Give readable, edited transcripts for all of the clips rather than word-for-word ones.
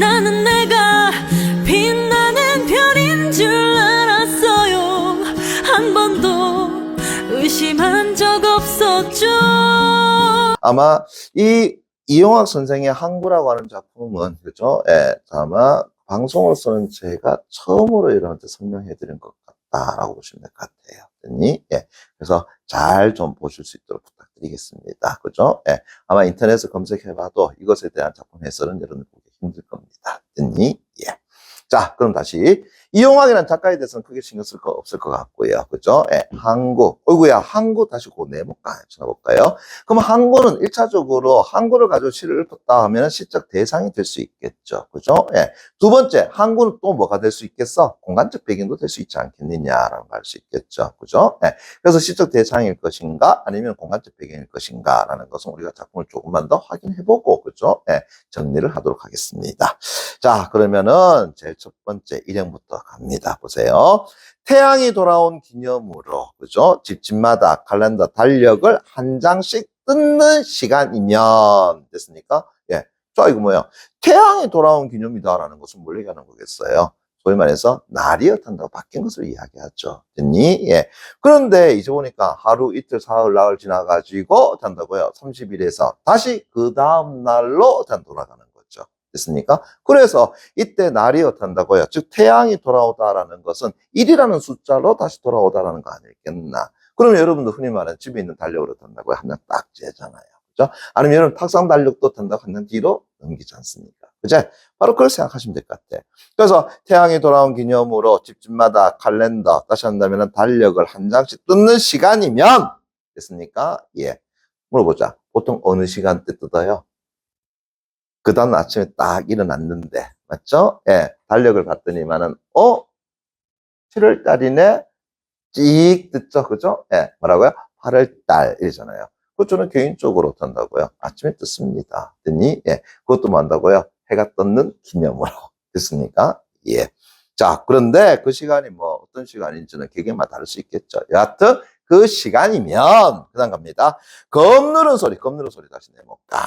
나는 내가 빛나는 별인 줄 알았어요. 한 번도 의심한 적 없었죠. 아마 이 이용학 선생의 항구라고 하는 작품은, 그죠? 예, 아마 방송으로서는 제가 처음으로 여러분한테 설명해 드린 것 같다라고 보시면 될 것 같아요. 됐니? 예. 그래서 잘 좀 보실 수 있도록 부탁드리겠습니다. 그죠? 예. 아마 인터넷에 검색해 봐도 이것에 대한 작품 해설은 여러분 보기 힘들 겁니다. 됐니? 예. 자, 그럼 다시. 이용학이라는 작가에 대해서는 크게 신경 쓸 거 없을 것 같고요. 그죠? 예, 항구. 어이구야, 항구 다시 그 네모가 쳐볼까요? 그럼 항구는 1차적으로 항구를 가지고 시를 읊었다 하면 시적 대상이 될 수 있겠죠. 그죠? 예. 두 번째, 항구는 또 뭐가 될 수 있겠어? 공간적 배경도 될 수 있지 않겠느냐라고 할 수 있겠죠. 그죠? 예. 그래서 시적 대상일 것인가? 아니면 공간적 배경일 것인가? 라는 것은 우리가 작품을 조금만 더 확인해보고, 그죠? 예. 정리를 하도록 하겠습니다. 자, 그러면은 제일 첫 번째 일행부터 갑니다. 보세요. 태양이 돌아온 기념으로, 그죠? 집집마다 칼렌더 달력을 한 장씩 뜯는 시간이면, 됐습니까? 예. 자, 이거 뭐야? 태양이 돌아온 기념이다라는 것은 뭘 얘기하는 거겠어요? 소위 말해서 날이 어떤다고 바뀐 것을 이야기하죠. 됐니? 예. 그런데 이제 보니까 하루, 이틀, 사흘, 나흘 지나가지고 된다고요. 30일에서 다시 그 다음 날로 돌아가는 거죠. 됐습니까? 그래서 이때 날이 어떤다고요? 즉 태양이 돌아오다라는 것은 1이라는 숫자로 다시 돌아오다라는 거 아니겠나? 그러면 여러분도 흔히 말하는 집에 있는 달력을 어떤다고요? 한 장 딱 재잖아요. 그죠? 아니면 여러분 탁상 달력도 된다고 한 장 뒤로 넘기지 않습니까? 그죠? 바로 그걸 생각하시면 될 것 같아요. 그래서 태양이 돌아온 기념으로 집집마다 칼렌더, 다시 한다면 달력을 한 장씩 뜯는 시간이면, 됐습니까? 예. 물어보자. 보통 어느 시간대 뜯어요? 그 다음 아침에 딱 일어났는데, 맞죠? 예. 달력을 봤더니만은, 7월 달이네? 찍 뜯죠? 그죠? 예. 뭐라고요? 8월 달, 이러잖아요. 그거 저는 개인적으로 어떤다고요? 아침에 뜯습니다. 됐니? 예. 그것도 뭐 한다고요? 해가 떴는 기념으로. 됐습니까? 예. 자, 그런데 그 시간이 뭐 어떤 시간인지는 개개인마다 다를 수 있겠죠. 여하튼 그 시간이면, 그 다음 갑니다. 검 누른 소리 다시 네모 깡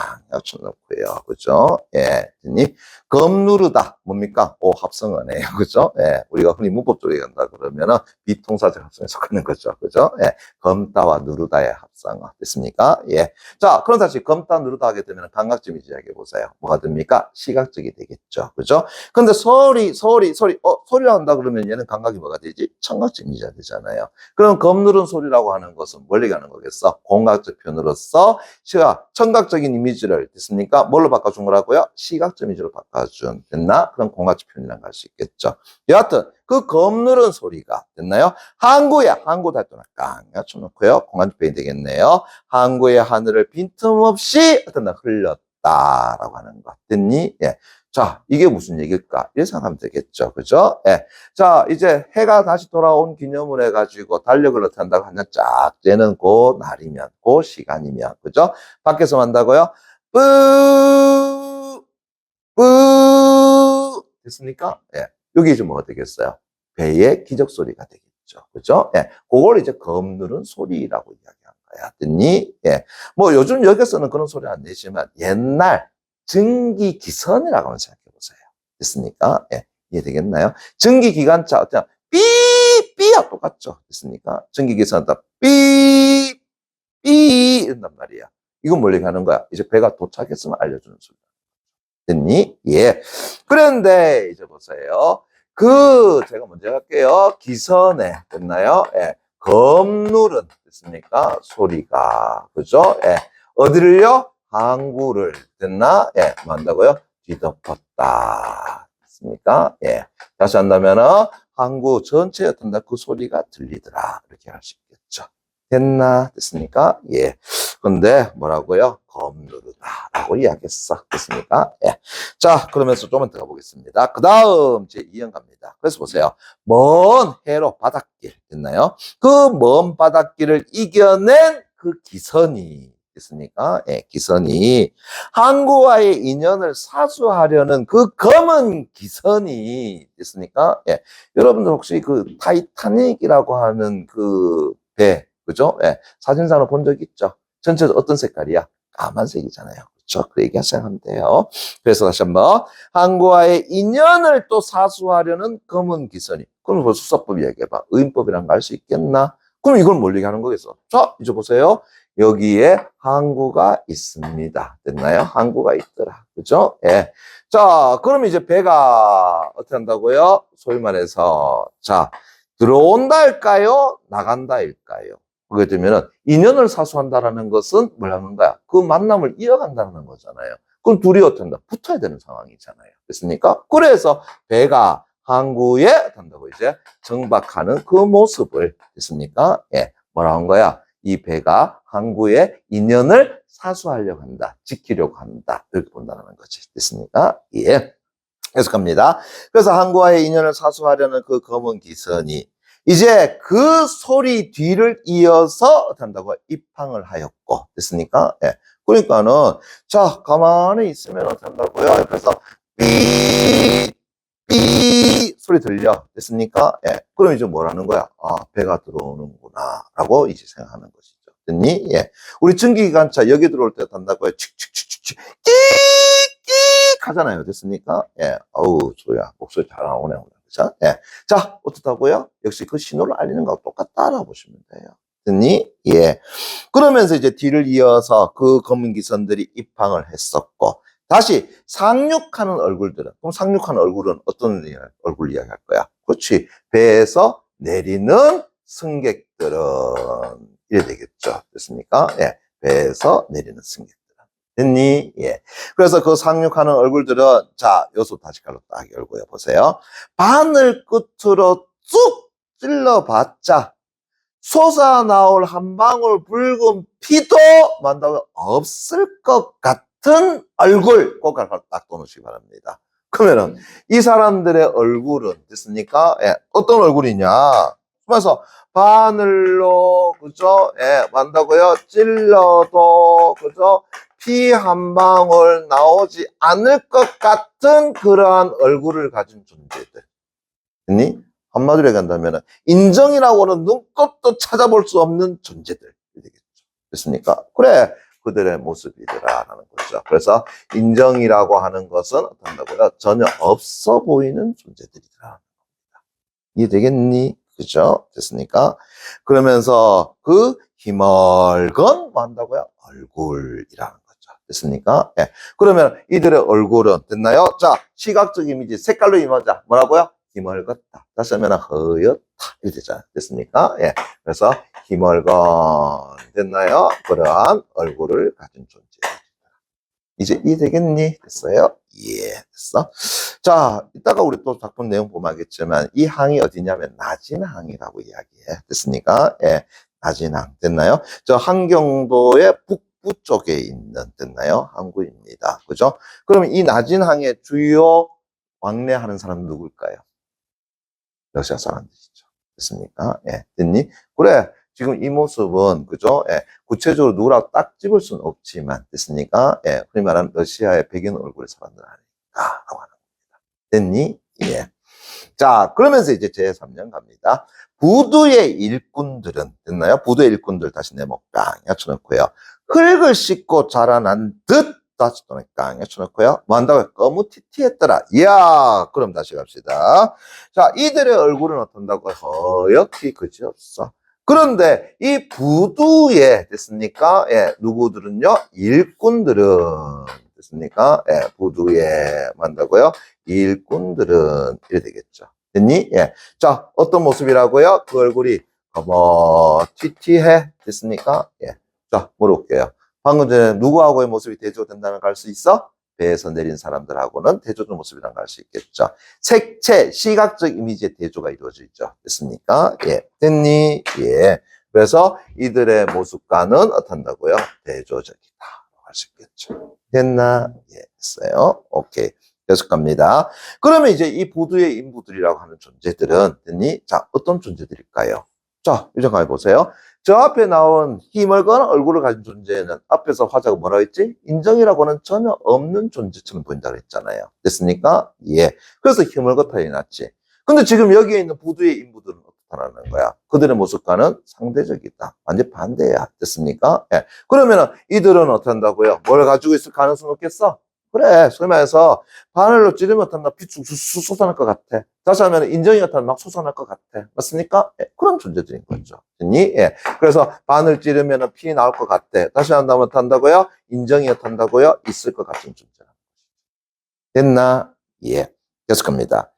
쳐놓고요. 그죠? 예. 됐니? 검 누르다. 뭡니까? 오, 합성어네요. 그죠? 예. 우리가 흔히 문법 쪽에 간다 그러면은 비동사적 합성에 속하는 거죠. 그죠? 예. 검다와 누르다의 합성어. 됐습니까? 예. 자, 그럼 다시 검다 누르다 하게 되면 감각점 이야기해 보세요. 뭐가 됩니까? 시각적이 되겠죠. 그죠? 근데 소리라고 한다 그러면 얘는 감각이 뭐가 되지? 청각적 이미지가 되잖아요. 그럼 검 누른 소리라고 하는 것은 뭘 얘기하는 거겠어? 공각적 표현으로서 청각적인 이미지를, 됐습니까? 뭘로 바꿔준 거라고요? 시각적 이미지로 바꿔준. 됐나? 그럼 공각적 표현이라고 할 수 있겠죠. 여하튼 그 검 누른 소리가 됐나요? 항구야. 항구 달도나 깡 쳐놓고요. 공간적 표현이 되겠네요. 항구의 하늘을 빈틈없이 어떤 날 흘렸다라고 하는 것. 됐니? 예. 자, 이게 무슨 얘기일까? 이렇게 생각하면 되겠죠. 그죠? 예. 자, 이제 해가 다시 돌아온 기념을 해가지고 달력을 어떻게 한다고 하면 쫙 째는 그 날이면, 그 시간이면, 그죠? 밖에서 한다고요? 뿌, 뿌. 됐습니까? 예. 여기 이제 뭐가 되겠어요? 배의 기적 소리가 되겠죠. 그죠? 예. 그걸 이제 검 누른 소리라고 이야기한 거야. 됐니? 예. 뭐 요즘 여기서는 그런 소리 안 내지만 옛날 증기기선이라고 한번 생각해 보세요. 됐습니까? 예. 이해되겠나요? 증기기관차, 어때요? 삐삐와 똑같죠? 됐습니까? 증기기선다 삐, 삐, 이런단 말이야. 이건 뭘 얘기하는 거야? 이제 배가 도착했으면 알려주는 소리다. 됐니? 예. 그런데 이제 보세요. 제가 먼저 할게요. 기선에, 됐나요? 예. 검누른, 됐습니까? 소리가, 그죠? 예. 어디를요? 항구를, 됐나? 예. 뭐 한다고요? 뒤덮었다. 됐습니까? 예. 다시 한다면은, 항구 전체에 어떤다? 그 소리가 들리더라. 이렇게 할 수 있겠죠. 됐나? 됐습니까? 예. 근데 뭐라고요? 검누르다 라고 이야기했어. 됐습니까? 예. 자, 그러면서 조금 들어가 보겠습니다. 그 다음 제 2형 갑니다. 그래서 보세요. 먼 해로 바닷길. 됐나요? 그 먼 바닷길을 이겨낸 그 기선이, 됐습니까? 예, 기선이 항구와의 인연을 사수하려는 그 검은 기선이, 됐습니까? 예. 여러분들 혹시 그 타이타닉이라고 하는 그 배, 그죠? 예. 사진상으로 본 적 있죠? 전체 어떤 색깔이야? 까만색이잖아요. 그렇죠? 그 얘기 생각하면 돼요. 그래서 다시 한번 항구와의 인연을 또 사수하려는 검은 기선이. 그럼 벌써 수사법 얘기해봐. 의인법이란 거 알 수 있겠나? 그럼 이걸 뭘 얘기하는 거겠어? 자, 이제 보세요. 여기에 항구가 있습니다. 됐나요? 항구가 있더라. 그죠? 예. 자, 그럼 이제 배가 어떻게 한다고요? 소위 말해서, 자, 들어온다 할까요? 나간다 할까요? 그게 되면은 인연을 사수한다라는 것은 뭘 하는 거야? 그 만남을 이어간다는 거잖아요. 그럼 둘이 어떻게 한다? 붙어야 되는 상황이잖아요. 됐습니까? 그래서 배가 항구에 한다고 이제 정박하는 그 모습을 됐습니까? 예. 뭐라 한 거야? 이 배가 항구의 인연을 사수하려고 한다. 지키려고 한다. 이렇게 본다는 거지. 됐습니까? 예. 계속 갑니다. 그래서 항구와의 인연을 사수하려는 그 검은 기선이 이제 그 소리 뒤를 이어서 한다고 입항을 하였고. 됐습니까? 예. 그러니까는, 자, 가만히 있으면 어떻게 한다고요? 그래서 삐, 삐 소리 들려. 됐습니까? 예. 그럼 이제 뭐라는 거야? 아, 배가 들어오는구나. 라고 이제 생각하는 것이죠. 됐니? 예. 우리 증기기관차 여기 들어올 때 한다고요. 칙칙칙칙칙, 끽끽 하잖아요. 됐습니까? 예. 어우, 소야. 목소리 잘 나오네. 그죠? 예. 자, 어떻다고요? 역시 그 신호를 알리는 거하고 똑같다라고 보시면 돼요. 됐니? 예. 그러면서 이제 뒤를 이어서 그 검은 기선들이 입항을 했었고, 다시 상륙하는 얼굴들은, 그럼 상륙하는 얼굴은 어떤 얼굴 이야기할 거야? 그렇지. 배에서 내리는 승객들은 이래 되겠죠. 됐습니까? 예. 배에서 내리는 승객들은. 됐니? 예. 그래서 그 상륙하는 얼굴들은, 자, 요소 다시 갈로 딱 열고요. 보세요. 바늘 끝으로 쑥 찔러봤자, 솟아나올 한 방울 붉은 피도 만다고 없을 것 같은 얼굴 꼭 딱 떠놓으시기 바랍니다. 그러면은 이 사람들의 얼굴은 됐습니까? 예, 어떤 얼굴이냐? 그래서 바늘로 그죠? 예, 만다고요. 찔러도 그죠? 피 한 방울 나오지 않을 것 같은 그러한 얼굴을 가진 존재들. 됐니? 한마디로 얘기한다면 인정이라고는 눈곱도 찾아볼 수 없는 존재들 되겠죠. 됐습니까? 그래, 그들의 모습이더라라는 거죠. 그래서 인정이라고 하는 것은 어떤다고요? 전혀 없어 보이는 존재들이더라. 이해되겠니? 그죠? 됐습니까? 그러면서 그 희멀건 뭐 한다고요? 얼굴이라는 거죠. 됐습니까? 예. 그러면 이들의 얼굴은 됐나요? 자, 시각적 이미지, 색깔로 임하자. 뭐라고요? 희멀겋다. 다시 하면 허옇다. 이렇게 되잖아요. 됐습니까? 예. 그래서 희멀건 됐나요? 그러한 얼굴을 가진 존재. 이제 이해되겠니? 됐어요? 예, 됐어. 자, 이따가 우리 또 작품 내용 보면 알겠지만 이 항이 어디냐면 나진항이라고 이야기해. 됐습니까? 예. 나진항. 됐나요? 저 한경도의 북부 쪽에 있는 됐나요? 항구입니다. 그죠? 그러면 이 나진항의 주요 왕래하는 사람은 누굴까요? 러시아 사람들이죠. 됐습니까? 예. 됐니? 그래. 지금 이 모습은, 그죠? 예. 구체적으로 누구라고 딱 집을 수는 없지만, 됐습니까? 예. 흔히 말하는 러시아의 백인 얼굴의 사람들 아닐까? 라고 하는 겁니다. 됐니? 예. 자, 그러면서 이제 제3년 갑니다. 부두의 일꾼들은, 됐나요? 부두의 일꾼들 다시 네모 깡 얕혀놓고요. 흙을 씻고 자라난 듯 다시 또 깡 얕혀놓고요. 뭐 한다고요? 거무튀튀했더라. 이야, 그럼 다시 갑시다. 자, 이들의 얼굴은 어떤다고? 허옇게 그지없어. 그런데 이 부두에 됐습니까? 예, 누구들은요? 일꾼들은 됐습니까? 예, 부두에 만다고요? 일꾼들은 이래 되겠죠. 됐니? 예. 자, 어떤 모습이라고요? 그 얼굴이 튀튀해 됐습니까? 예. 자, 물어볼게요. 방금 전에 누구하고의 모습이 대조된다는 걸 알 수 있어? 배에서 내린 사람들하고는 대조된 모습이라는 걸 알 수 있겠죠. 색채, 시각적 이미지의 대조가 이루어져 있죠. 됐습니까? 예. 됐니? 예. 그래서 이들의 모습과는 어떤다고요? 대조적이다. 할 수 있겠죠. 됐나? 예. 됐어요. 오케이. 계속 갑니다. 그러면 이제 이 부두의 인부들이라고 하는 존재들은, 됐니? 자, 어떤 존재들일까요? 자, 유정가 보세요. 저 앞에 나온 힘을 거는 얼굴을 가진 존재는 앞에서 화자가 뭐라고 했지? 인정이라고는 전혀 없는 존재처럼 보인다고 했잖아요. 됐습니까? 예. 그래서 힘을 거타 해놨지. 근데 지금 여기에 있는 부두의 인부들은 나타나는 거야. 그들의 모습과는 상대적이다. 완전 반대야. 됐습니까? 예. 그러면은 이들은 어떻게 한다고요? 뭘 가지고 있을 가능성이 높겠어? 그래, 소위 말해서 바늘로 찌르면 어떤다? 피 쑥쑥 솟아날 것 같아. 다시 하면 인정이 같으면 막 솟아날 것 같아. 맞습니까? 예, 그런 존재들인 거죠. 됐니? 예. 그래서 바늘 찌르면 피 나올 것 같아. 다시 한다면 어떤다고요? 인정이 어떤다고요? 있을 것 같은 존재라. 됐나? 예. 계속 갑니다.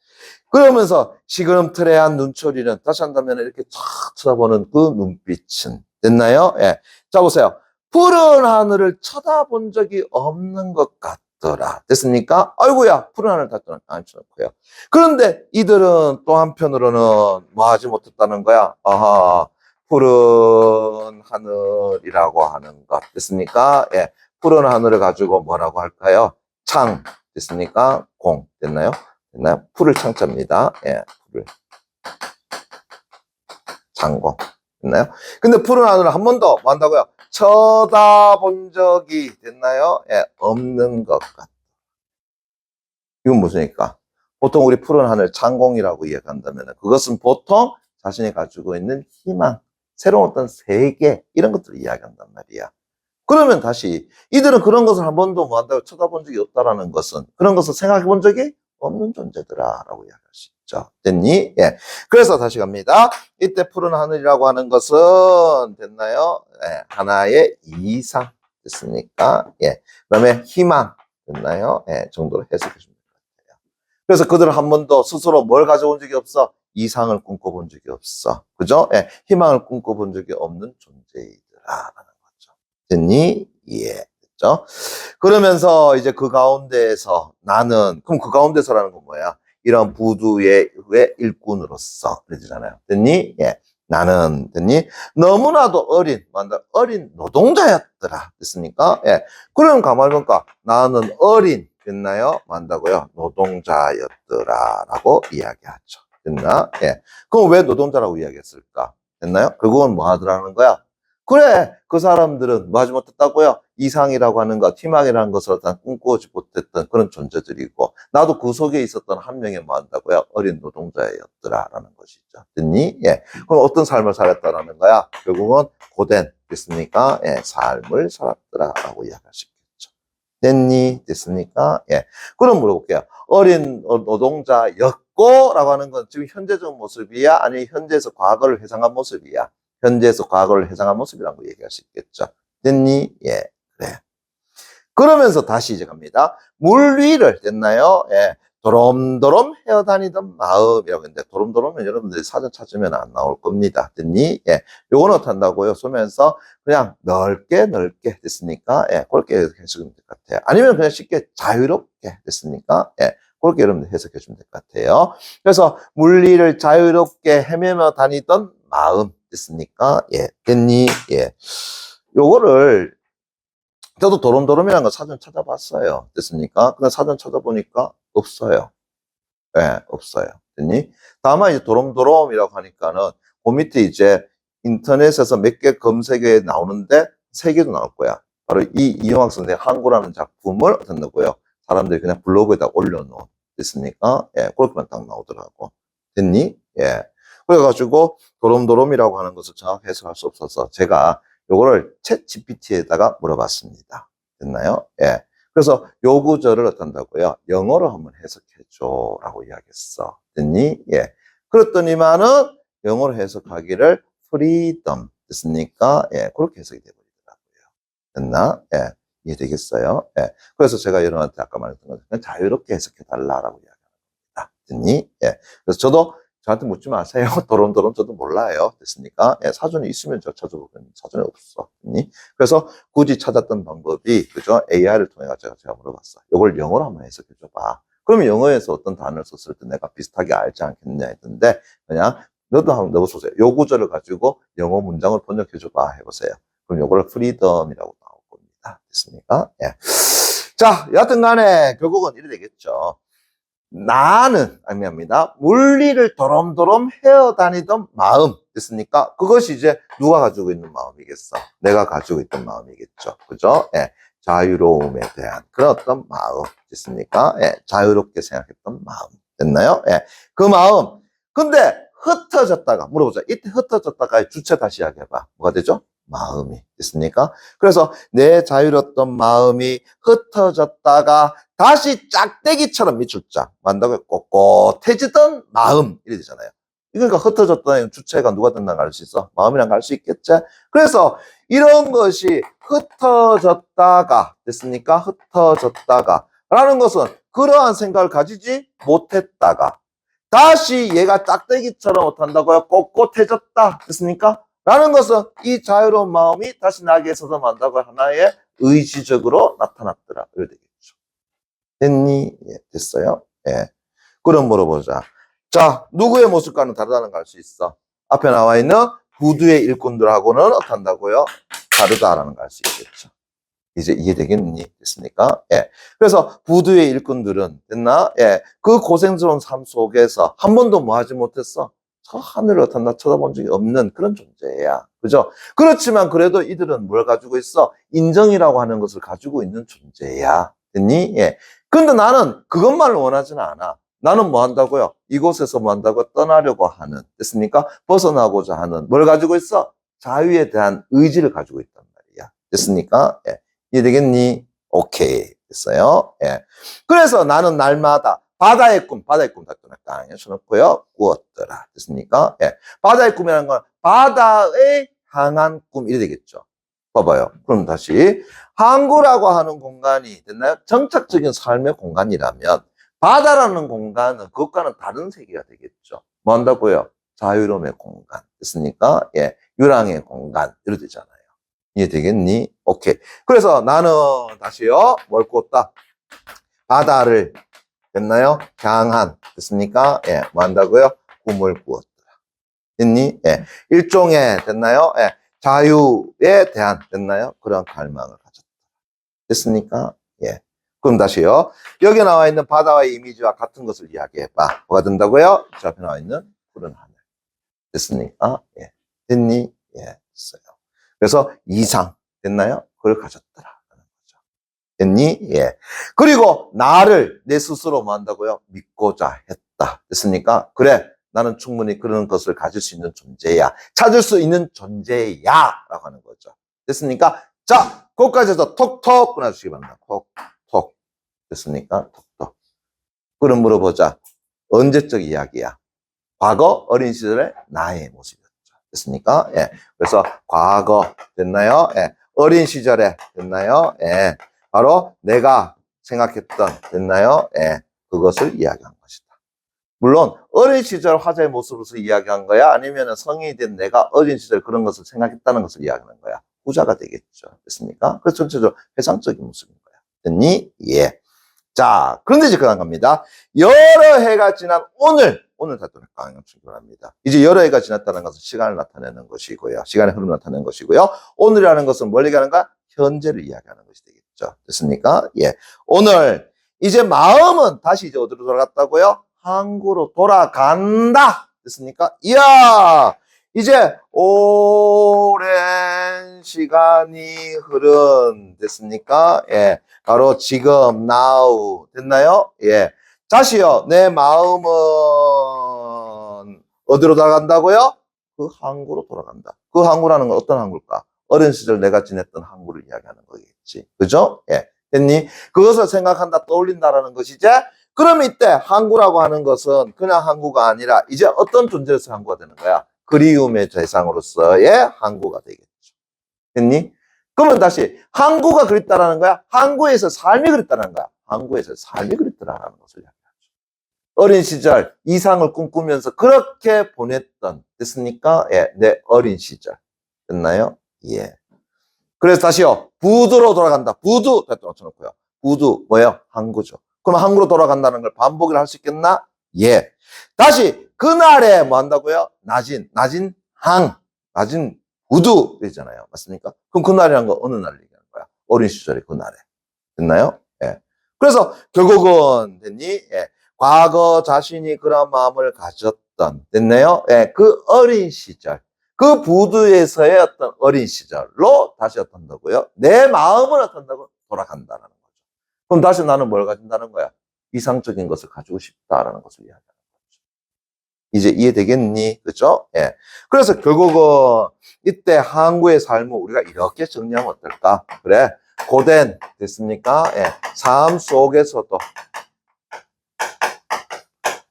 그러면서 시금틀레한 눈초리는 다시 한다면 이렇게 쫙 쳐다보는 그 눈빛은 됐나요? 예. 자, 보세요. 푸른 하늘을 쳐다본 적이 없는 것 같더라. 됐습니까? 아이고야, 푸른 하늘 다 앉혀놓고요. 그런데 이들은 또 한편으로는 뭐 하지 못했다는 거야? 아하, 푸른 하늘이라고 하는 것. 됐습니까? 예. 푸른 하늘을 가지고 뭐라고 할까요? 창. 됐습니까? 공. 됐나요? 됐나요? 풀을 창자입니다. 예, 풀을. 창공. 됐나요? 근데 푸른 하늘을 한 번도 뭐 한다고요? 쳐다본 적이 됐나요? 예, 없는 것 같다. 이건 무슨일까? 보통 우리 푸른 하늘 창공이라고 이야기한다면 그것은 보통 자신이 가지고 있는 희망, 새로운 어떤 세계 이런 것들을 이야기한단 말이야. 그러면 다시 이들은 그런 것을 한 번도 뭐 한다고 쳐다본 적이 없다라는 것은 그런 것을 생각해 본 적이 없는 존재더라라고 이야기할 수 있죠. 됐니? 예. 그래서 다시 갑니다. 이때 푸른 하늘이라고 하는 것은 됐나요? 예. 하나의 이상 됐습니까? 예. 그다음에 희망 됐나요? 예. 정도로 해석해 주면 될 것 같아요. 그래서 그들은 한 번도 스스로 뭘 가져온 적이 없어? 이상을 꿈꿔본 적이 없어. 그죠? 예. 희망을 꿈꿔본 적이 없는 존재이더라라는 거죠. 됐니? 예. 됐죠? 그러면서 이제 그 가운데에서 나는, 그럼 그 가운데서라는 건 뭐야? 이런 부두의 일꾼으로서, 그러잖아요. 됐니? 예. 나는, 됐니? 너무나도 어린 노동자였더라. 됐습니까? 예. 그럼 가만히 보니까 나는 어린, 됐나요? 만다고요? 노동자였더라. 라고 이야기하죠. 됐나? 예. 그럼 왜 노동자라고 이야기했을까? 됐나요? 결국은 뭐 하더라는 거야? 그래, 그 사람들은 뭐 하지 못했다고요? 이상이라고 하는 것, 희망이라는 것을 어떤 꿈꾸지 못했던 그런 존재들이고, 나도 그 속에 있었던 한 명의 뭐 한다고요? 어린 노동자였더라라는 것이죠. 됐니? 예. 그럼 어떤 삶을 살았다라는 거야? 결국은 고된, 됐습니까? 예, 삶을 살았더라라고 이야기할 수 있겠죠. 됐니? 됐습니까? 예. 그럼 물어볼게요. 어린 노동자였고, 라고 하는 건 지금 현재적 모습이야? 아니면 현재에서 과거를 회상한 모습이야? 현재에서 과거를 회상한 모습이라고 얘기할 수 있겠죠. 됐니? 예, 그래. 그러면서 다시 이제 갑니다. 물 위를, 됐나요? 예, 도롬도롬 헤어다니던 마음이라고 했는데, 도롬도롬은 여러분들이 사전 찾으면 안 나올 겁니다. 됐니? 예, 요거는 어떻게 한다고요? 쏘면서 그냥 넓게 됐습니까? 예, 그렇게 해석하면 될 것 같아요. 아니면 그냥 쉽게 자유롭게 됐습니까? 예, 그렇게 여러분들 해석해 주면 될 것 같아요. 그래서 물리를 자유롭게 헤매며 다니던 마음. 됐습니까? 예. 됐니? 예. 요거를, 저도 도롬도롬이라는 거 사전 찾아봤어요. 됐습니까? 근데 사전 찾아보니까 없어요. 예, 없어요. 됐니? 다만 이제 도롬도롬이라고 하니까는 그 밑에 이제 인터넷에서 몇 개 검색에 나오는데 3개도 나올 거야. 바로 이 이용학 선생의 항구라는 작품을 어떤 거고요. 사람들이 그냥 블로그에다 올려놓은. 됐습니까? 예, 그렇게만 딱 나오더라고. 됐니? 예. 그래가지고 도롬도롬이라고 하는 것을 정확히 해석할 수 없어서 제가 요거를 챗 GPT에다가 물어봤습니다. 됐나요? 예. 그래서 요 구절을 어떤다고요? 영어로 한번 해석해줘 라고 이야기했어. 됐니? 예. 그랬더니만은 영어로 해석하기를 freedom 됐습니까? 예. 그렇게 해석이 돼버리더라고요. 됐나? 예. 이해되겠어요? 예. 그래서 제가 여러분한테 아까 말했던 것처럼 자유롭게 해석해달라라고 이야기합니다. 됐니? 예. 그래서 저한테 묻지 마세요. 도롬도롬 저도 몰라요. 됐습니까? 예, 사전에 있으면 저 찾아보면 사전에 없어. 됐니? 그래서 굳이 찾았던 방법이, 그죠? AI를 통해 제가 물어봤어. 이걸 영어로 한번 해석해줘봐. 그러면 영어에서 어떤 단어를 썼을 때 내가 비슷하게 알지 않겠냐 했는데, 그냥 너도 한번 넣어보세요. 요 구절을 가지고 영어 문장을 번역해줘봐 해보세요. 그럼 요거를 프리덤이라고 나올 겁니다. 됐습니까? 예. 자, 여하튼 간에 결국은 이래 되겠죠. 나는, 아닙니다. 물리를 도롬도롬 헤어다니던 마음. 됐습니까? 그것이 이제 누가 가지고 있는 마음이겠어? 내가 가지고 있던 마음이겠죠. 그죠? 예. 자유로움에 대한 그런 어떤 마음. 됐습니까? 예. 자유롭게 생각했던 마음. 됐나요? 예. 그 마음. 근데 흩어졌다가, 물어보자. 이때 흩어졌다가의 주체 다시 이야기해봐. 뭐가 되죠? 마음이 됐습니까? 그래서 내 자유로웠던 마음이 흩어졌다가 다시 짝대기처럼 밑줄 짝 만다고 꼿꼿해지던 마음 이래 되잖아요. 그러니까 흩어졌다는 주체가 누가 된다는 걸 알 수 있어? 마음이랑 알 수 있겠지? 그래서 이런 것이 흩어졌다가 됐습니까? 흩어졌다가 라는 것은 그러한 생각을 가지지 못했다가 다시 얘가 짝대기처럼 어떻다고요? 꼿꼿해졌다 됐습니까? 라는 것은 이 자유로운 마음이 다시 나에게 있어서 만다고 하나의 의지적으로 나타났더라. 이래 되겠죠. 됐니? 예, 됐어요? 예. 그럼 물어보자. 자, 누구의 모습과는 다르다는 걸 알 수 있어. 앞에 나와 있는 부두의 일꾼들하고는 어떻다고요? 다르다라는 걸 알 수 있겠죠. 이제 이해되겠니? 됐습니까? 예. 그래서 부두의 일꾼들은 됐나? 예. 그 고생스러운 삶 속에서 한 번도 뭐 하지 못했어? 저 하늘을 어떤다 쳐다본 적이 없는 그런 존재야. 그죠? 그렇지만 그래도 이들은 뭘 가지고 있어? 인정이라고 하는 것을 가지고 있는 존재야. 됐니? 예. 근데 나는 그것만을 원하지는 않아. 나는 뭐 한다고요? 이곳에서 뭐 한다고? 떠나려고 하는. 됐습니까? 벗어나고자 하는. 뭘 가지고 있어? 자유에 대한 의지를 가지고 있단 말이야. 됐습니까? 예. 이해되겠니? 오케이. 됐어요? 예. 그래서 나는 날마다 바다의 꿈 다 땅에 쳐놓고요. 꾸었더라. 됐습니까? 예. 바다의 꿈이라는 건 바다에 향한 꿈, 이래 되겠죠. 봐봐요. 그럼 다시. 항구라고 하는 공간이 됐나요? 정착적인 삶의 공간이라면 바다라는 공간은 그것과는 다른 세계가 되겠죠. 뭐 한다고요? 자유로움의 공간. 됐습니까? 예. 유랑의 공간. 이래 되잖아요. 이해되겠니? 오케이. 그래서 나는 다시요. 뭘 꾸었다? 바다를 됐나요? 향한. 됐습니까? 예. 뭐 한다고요? 꿈을 꾸었더라. 됐니? 예. 일종의 됐나요? 예. 자유에 대한 됐나요? 그런 갈망을 가졌다. 됐습니까? 예. 그럼 다시요. 여기 나와 있는 바다와의 이미지와 같은 것을 이야기해봐. 뭐가 된다고요? 저 앞에 나와 있는 푸른 하늘. 됐습니까? 예. 됐니? 예. 됐어요. 그래서 이상 됐나요? 그걸 가졌더라. 됐니? 예. 그리고 나를 내 스스로 뭐 한다고요? 믿고자 했다. 됐습니까? 그래. 나는 충분히 그런 것을 가질 수 있는 존재야. 찾을 수 있는 존재야. 라고 하는 거죠. 됐습니까? 자, 거기까지 해서 톡톡 끊어주시기 바랍니다. 톡톡. 됐습니까? 톡톡. 그럼 물어보자. 언제적 이야기야? 과거 어린 시절의 나의 모습이었죠. 됐습니까? 예. 그래서 과거 됐나요? 예. 어린 시절에 됐나요? 예. 바로 내가 생각했던 됐나요? 예. 그것을 이야기한 것이다. 물론 어린 시절 화자의 모습으로서 이야기한 거야? 아니면 성인이 된 내가 어린 시절 그런 것을 생각했다는 것을 이야기하는 거야? 후자가 되겠죠. 됐습니까? 그래서 전체적으로 회상적인 모습인 거야. 됐니? 예. 자, 그런데 이제 그런 겁니다. 여러 해가 지난 오늘 다도록 강연 출근합니다. 이제 여러 해가 지났다는 것은 시간을 나타내는 것이고요. 시간의 흐름을 나타내는 것이고요. 오늘이라는 것은 뭘 얘기하는가? 현재를 이야기하는 것이 되겠죠. 됐습니까? 예. 오늘, 이제 마음은 다시 이제 어디로 돌아갔다고요? 항구로 돌아간다. 됐습니까? 이야! 이제 오랜 시간이 흐른, 됐습니까? 예. 바로 지금, now. 됐나요? 예. 다시요, 내 마음은 어디로 돌아간다고요? 그 항구로 돌아간다. 그 항구라는 건 어떤 항구일까? 어린 시절 내가 지냈던 항구를 이야기하는 거겠지. 그죠? 예. 됐니? 그것을 생각한다, 떠올린다라는 것이지. 그럼 이때 항구라고 하는 것은 그냥 항구가 아니라 이제 어떤 존재로서 항구가 되는 거야? 그리움의 대상으로서의 항구가 되겠죠. 됐니? 그러면 다시 항구가 그립다라는 거야? 항구에서 삶이 그립다라는 거야? 항구에서 삶이 그립다라는 것을 이야기하죠. 어린 시절 이상을 꿈꾸면서 그렇게 보냈던, 됐습니까? 예, 내 어린 시절. 됐나요? 예. 그래서 다시요. 부두로 돌아간다. 부두. 됐다 놓쳐놓고요. 부두. 뭐예요? 항구죠. 그럼 항구로 돌아간다는 걸 반복을 할 수 있겠나? 예. 다시 그날에 뭐 한다고요? 낮은 부두 되잖아요. 맞습니까? 그럼 그날이란 거 어느 날을 얘기하는 거야? 어린 시절의 그날에. 됐나요? 예. 그래서 결국은 됐니? 예. 과거 자신이 그런 마음을 가졌던, 됐나요? 예. 그 어린 시절. 그 부두에서의 어떤 어린 시절로 다시 어떤다고요? 내 마음을 어떤다고? 돌아간다는 거죠. 그럼 다시 나는 뭘 가진다는 거야? 이상적인 것을 가지고 싶다라는 것을 이야기하는 거죠. 이제 이해되겠니? 그죠? 예. 그래서 결국은 이때 항구의 삶을 우리가 이렇게 정리하면 어떨까? 그래. 고된, 됐습니까? 예. 삶 속에서도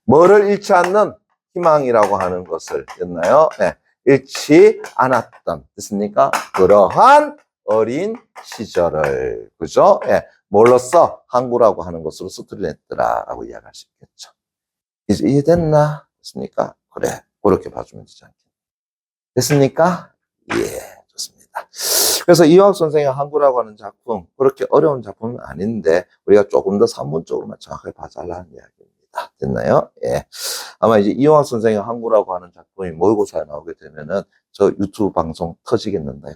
뭐를 잃지 않는 희망이라고 하는 것을 였나요? 예. 잃지 않았던, 됐습니까? 그러한 어린 시절을, 그죠? 예. 뭘로써 항구라고 하는 것으로 스토리냈더라라고 이야기할 수 있겠죠. 이제 이해됐나? 됐습니까? 그래. 그렇게 봐주면 되지 않겠니? 됐습니까? 예, 좋습니다. 그래서 이화학 선생의 항구라고 하는 작품, 그렇게 어려운 작품은 아닌데, 우리가 조금 더 산문적으로만 정확하게 봐달라는 이야기입니다. 됐나요? 예. 아마 이제 이화학 선생의 항구라고 하는 작품이 모의고사에 나오게 되면은, 저 유튜브 방송 터지겠는데요?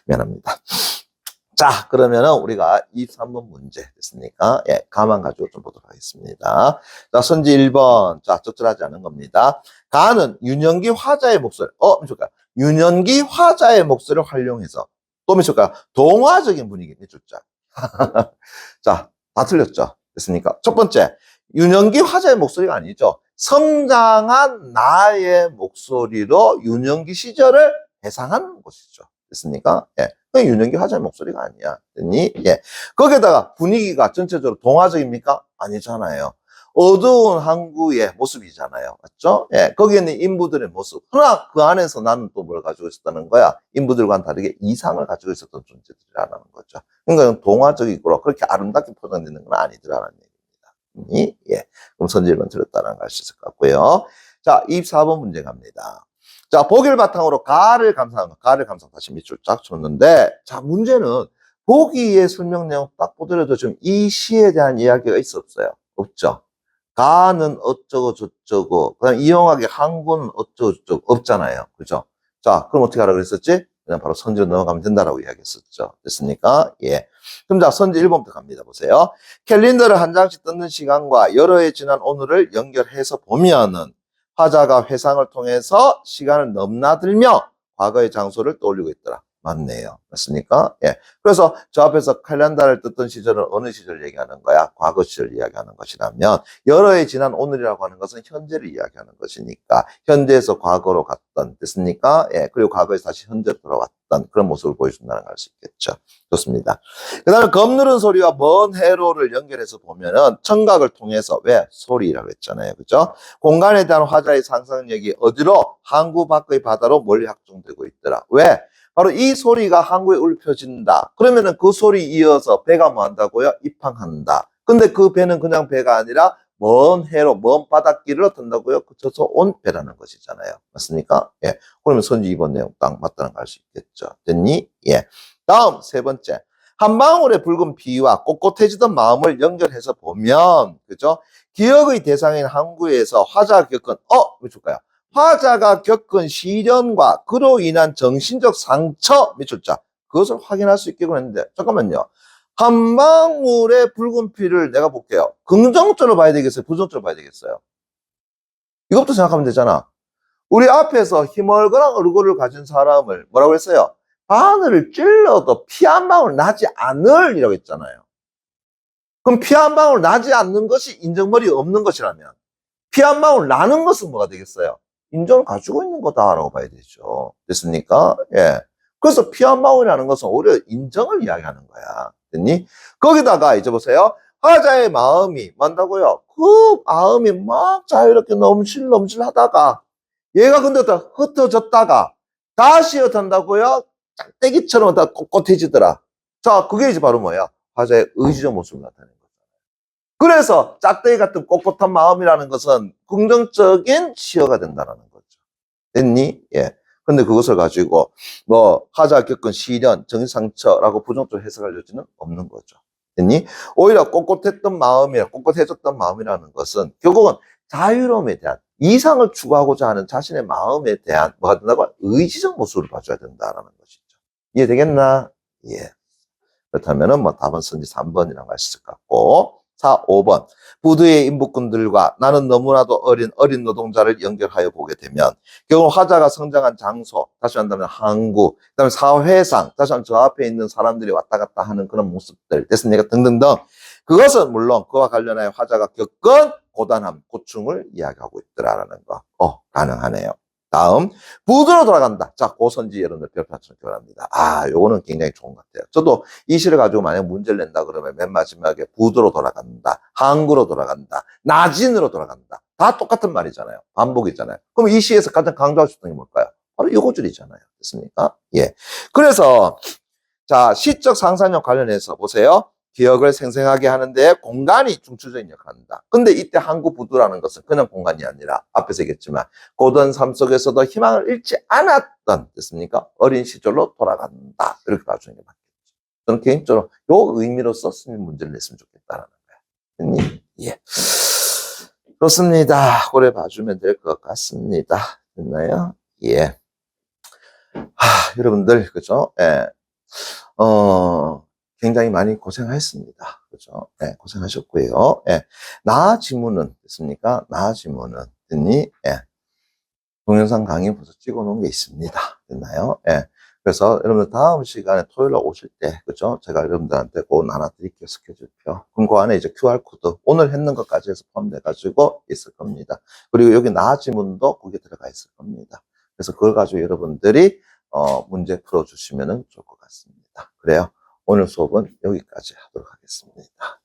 미안합니다. 자, 그러면은 우리가 23번 문제 됐습니까? 예, 가만 가지고 좀 보도록 하겠습니다. 자, 선지 1번. 자, 적절하지 않은 겁니다. 가는 윤영기 화자의 목소리. 미칠까? 윤영기 화자의 목소리를 활용해서. 또 미칠까? 동화적인 분위기. 미쳤죠? 자, 다 틀렸죠? 됐습니까? 첫 번째. 윤영기 화자의 목소리가 아니죠. 성장한 나의 목소리로 윤영기 시절을 회상하는 것이죠. 됐습니까? 예. 윤영기 화자의 목소리가 아니야. 됐니? 예. 거기에다가 분위기가 전체적으로 동화적입니까? 아니잖아요. 어두운 항구의 모습이잖아요. 맞죠? 예. 거기에 있는 인부들의 모습. 그러나 그 안에서 나는 또 뭘 가지고 있었다는 거야? 인부들과는 다르게 이상을 가지고 있었던 존재들이라는 거죠. 그러니까 동화적이고 그렇게 아름답게 포장되는 건 아니더라는 얘기입니다. 예. 그럼 선지일번 들었다는 걸 알 수 있을 것 같고요. 자, 24번 문제 갑니다. 자, 보기를 바탕으로 가를 감상한 거. 가를 감상 다시 밑줄 쫙 쳤는데, 자, 문제는 보기의 설명 내용 딱 보더라도 지금 이 시에 대한 이야기가 있어 없어요? 없죠. 가는 어쩌고 저쩌고, 그다음 이용하게 항구는 어쩌고 저쩌고 없잖아요. 그죠? 자, 그럼 어떻게 하라 그랬었지? 그냥 바로 선지로 넘어가면 된다라고 이야기했었죠. 됐습니까? 예. 그럼 자, 선지 1번부터 갑니다. 보세요. 캘린더를 한 장씩 뜯는 시간과 여러 해 지난 오늘을 연결해서 보면은 화자가 회상을 통해서 시간을 넘나들며 과거의 장소를 떠올리고 있더라. 맞네요. 맞습니까? 예. 그래서 저 앞에서 캘린더를 뜯던 시절은 어느 시절 얘기하는 거야? 과거 시절 이야기하는 것이라면 여러 해 지난 오늘이라고 하는 것은 현재를 이야기하는 것이니까 현재에서 과거로 갔던, 됐습니까? 예. 그리고 과거에서 다시 현재로 돌아왔던 그런 모습을 보여준다는 걸 알 수 있겠죠. 좋습니다. 그 다음에 검느른 소리와 먼 해로를 연결해서 보면은 청각을 통해서, 왜? 소리라고 했잖아요. 그죠? 공간에 대한 화자의 상상력이 어디로? 항구 밖의 바다로 멀리 확정되고 있더라. 왜? 바로 이 소리가 항구에 울펴진다. 그러면은 그 소리 이어서 배가 뭐 한다고요? 입항한다. 근데 그 배는 그냥 배가 아니라 먼 해로, 먼 바닷길을 어떤다고요? 그쳐서 온 배라는 것이잖아요. 맞습니까? 예. 그러면 선지 2번 내용 딱 맞다는 걸 알 수 있겠죠. 됐니? 예. 다음 세 번째. 한 방울의 붉은 피와 꼿꼿해지던 마음을 연결해서 보면, 그죠? 기억의 대상인 항구에서 화자가 겪은, 몇 줄까요? 화자가 겪은 시련과 그로 인한 정신적 상처, 몇 줄자? 그것을 확인할 수 있겠군 했는데, 잠깐만요. 한 방울의 붉은 피를 내가 볼게요. 긍정적으로 봐야 되겠어요? 부정적으로 봐야 되겠어요? 이것부터 생각하면 되잖아. 우리 앞에서 희멀건한 얼굴을 가진 사람을 뭐라고 했어요? 바늘을 찔러도 피 한 방울 나지 않을 이라고 했잖아요. 그럼 피 한 방울 나지 않는 것이 인정머리 없는 것이라면 피 한 방울 나는 것은 뭐가 되겠어요? 인정을 가지고 있는 거다라고 봐야 되죠. 됐습니까? 예. 그래서 피 한 방울이라는 것은 오히려 인정을 이야기하는 거야. 됐니? 거기다가 이제 보세요. 화자의 마음이 뭔다고요? 그 마음이 막 자유롭게 넘실 하다가 얘가 근데 또 흩어졌다가 다시 어떤다고요? 짝대기처럼 다 꼿꼿해지더라. 자, 그게 이제 바로 뭐야? 화자의 의지적 모습을 나타내는 거죠. 그래서 짝대기 같은 꼿꼿한 마음이라는 것은 긍정적인 시어가 된다는 거죠. 됐니? 예. 근데 그것을 가지고 뭐 화자가 겪은 시련, 정신상처라고 부정적으로 해석할 여지는 없는 거죠. 됐니? 오히려 꼿꼿했던 마음이라, 꼿꼿해졌던 마음이라는 것은 결국은 자유로움에 대한, 이상을 추구하고자 하는 자신의 마음에 대한 뭐가 된다고? 의지적 모습을 봐줘야 된다는 것이죠. 이해되겠나? 예. 그렇다면은 뭐 답은 선지 3번이라고 할 수 있을 것 같고, 4, 5번. 부두의 인부꾼들과 나는 너무나도 어린 노동자를 연결하여 보게 되면, 결국 화자가 성장한 장소, 다시 한다면 항구, 그 다음에 사회상, 다시 한번 저 앞에 있는 사람들이 왔다 갔다 하는 그런 모습들, 됐습니까? 등등등. 그것은 물론 그와 관련하여 화자가 겪은 고단함, 고충을 이야기하고 있더라라는 거. 가능하네요. 다음, 부두로 돌아간다. 자, 고선지 여러분들 별표처럼 교환합니다. 요거는 굉장히 좋은 것 같아요. 저도 이 시를 가지고 만약 문제를 낸다 그러면 맨 마지막에 부두로 돌아간다, 항구로 돌아간다, 나진으로 돌아간다. 다 똑같은 말이잖아요. 반복이잖아요. 그럼 이 시에서 가장 강조하고 싶은 게 뭘까요? 바로 요거 줄이잖아요. 됐습니까? 예. 그래서, 자, 시적 상상력 관련해서 보세요. 기억을 생생하게 하는데 공간이 중추적인 역할을 한다. 근데 이때 항구 부두라는 것은 그냥 공간이 아니라 앞에서 얘기했지만 고된 삶 속에서도 희망을 잃지 않았던 됐습니까? 어린 시절로 돌아간다. 이렇게 봐주는 게 맞겠죠. 저는 개인적으로 요 의미로 썼으면 문제를 냈으면 좋겠다라는 거예요. 됐니? 예. 그렇습니다. 고래 봐주면 될 것 같습니다. 됐나요? 예. 여러분들, 그죠? 예. 굉장히 많이 고생하셨습니다. 그죠? 예, 고생하셨고요. 예. 나지문은 됐습니까? 나지문은 됐니? 예. 동영상 강의 벌써 찍어 놓은 게 있습니다. 됐나요? 예. 그래서 여러분들 다음 시간에 토요일 날 오실 때, 그죠? 제가 여러분들한테 꼭 나눠 드릴게요. 스케줄표. 그럼 그 안에 이제 QR코드, 오늘 했는 것까지 해서 포함돼가지고 있을 겁니다. 그리고 여기 나지문도 거기에 들어가 있을 겁니다. 그래서 그걸 가지고 여러분들이, 문제 풀어주시면 좋을 것 같습니다. 그래요. 오늘 수업은 여기까지 하도록 하겠습니다.